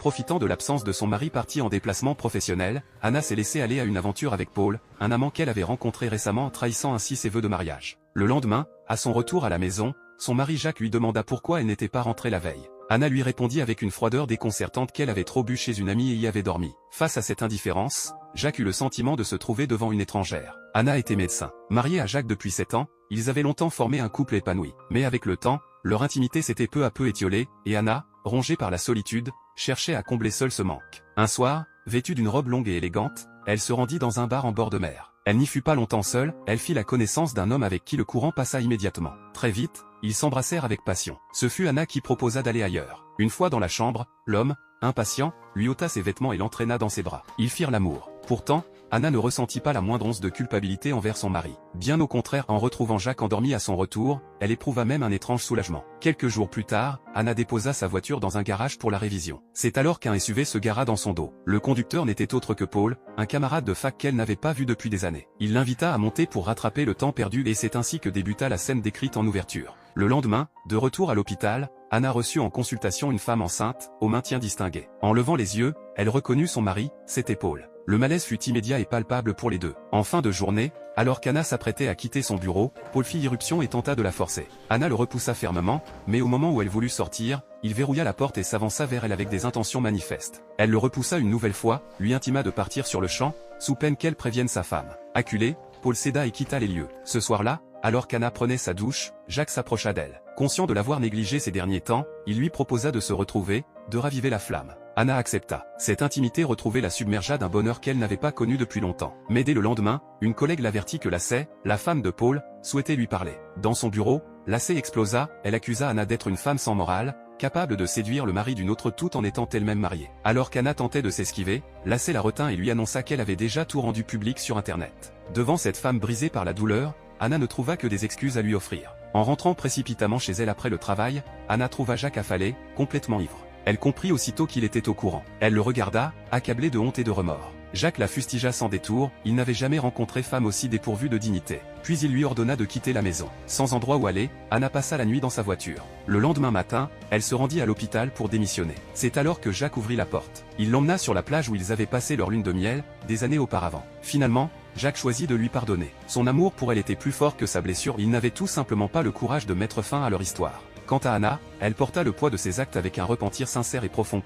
Profitant de l'absence de son mari parti en déplacement professionnel, Anna s'est laissée aller à une aventure avec Paul, un amant qu'elle avait rencontré récemment, trahissant ainsi ses vœux de mariage. Le lendemain, à son retour à la maison, son mari Jacques lui demanda pourquoi elle n'était pas rentrée la veille. Anna lui répondit avec une froideur déconcertante qu'elle avait trop bu chez une amie et y avait dormi. Face à cette indifférence, Jacques eut le sentiment de se trouver devant une étrangère. Anna était médecin. Mariée à Jacques depuis 7 ans, ils avaient longtemps formé un couple épanoui. Mais avec le temps, leur intimité s'était peu à peu étiolée, et Anna, rongée par la solitude, cherchait à combler seule ce manque. Un soir, vêtue d'une robe longue et élégante, elle se rendit dans un bar en bord de mer. Elle n'y fut pas longtemps seule, elle fit la connaissance d'un homme avec qui le courant passa immédiatement. Très vite, ils s'embrassèrent avec passion. Ce fut Anna qui proposa d'aller ailleurs. Une fois dans la chambre, l'homme, impatient, lui ôta ses vêtements et l'entraîna dans ses bras. Ils firent l'amour. Pourtant, Anna ne ressentit pas la moindre once de culpabilité envers son mari. Bien au contraire, en retrouvant Jacques endormi à son retour, elle éprouva même un étrange soulagement. Quelques jours plus tard, Anna déposa sa voiture dans un garage pour la révision. C'est alors qu'un SUV se gara dans son dos. Le conducteur n'était autre que Paul, un camarade de fac qu'elle n'avait pas vu depuis des années. Il l'invita à monter pour rattraper le temps perdu et c'est ainsi que débuta la scène décrite en ouverture. Le lendemain, de retour à l'hôpital, Anna reçut en consultation une femme enceinte, au maintien distingué. En levant les yeux, elle reconnut son mari, c'était Paul. Le malaise fut immédiat et palpable pour les deux. En fin de journée, alors qu'Anna s'apprêtait à quitter son bureau, Paul fit irruption et tenta de la forcer. Anna le repoussa fermement, mais au moment où elle voulut sortir, il verrouilla la porte et s'avança vers elle avec des intentions manifestes. Elle le repoussa une nouvelle fois, lui intima de partir sur le champ, sous peine qu'elle prévienne sa femme. Acculé, Paul céda et quitta les lieux. Ce soir-là, alors qu'Anna prenait sa douche, Jacques s'approcha d'elle. Conscient de l'avoir négligée ces derniers temps, il lui proposa de se retrouver, de raviver la flamme. Anna accepta. Cette intimité retrouvée la submergea d'un bonheur qu'elle n'avait pas connu depuis longtemps. Mais dès le lendemain, une collègue l'avertit que Lacey, la femme de Paul, souhaitait lui parler. Dans son bureau, Lacey explosa, elle accusa Anna d'être une femme sans morale, capable de séduire le mari d'une autre tout en étant elle-même mariée. Alors qu'Anna tentait de s'esquiver, Lacey la retint et lui annonça qu'elle avait déjà tout rendu public sur Internet. Devant cette femme brisée par la douleur, Anna ne trouva que des excuses à lui offrir. En rentrant précipitamment chez elle après le travail, Anna trouva Jacques affalé, complètement ivre. Elle comprit aussitôt qu'il était au courant. Elle le regarda, accablé de honte et de remords. Jacques la fustigea sans détour, il n'avait jamais rencontré femme aussi dépourvue de dignité. Puis il lui ordonna de quitter la maison. Sans endroit où aller, Anna passa la nuit dans sa voiture. Le lendemain matin, elle se rendit à l'hôpital pour démissionner. C'est alors que Jacques ouvrit la porte. Il l'emmena sur la plage où ils avaient passé leur lune de miel, des années auparavant. Finalement, Jacques choisit de lui pardonner. Son amour pour elle était plus fort que sa blessure, il n'avait tout simplement pas le courage de mettre fin à leur histoire. Quant à Anna, elle porta le poids de ses actes avec un repentir sincère et profond.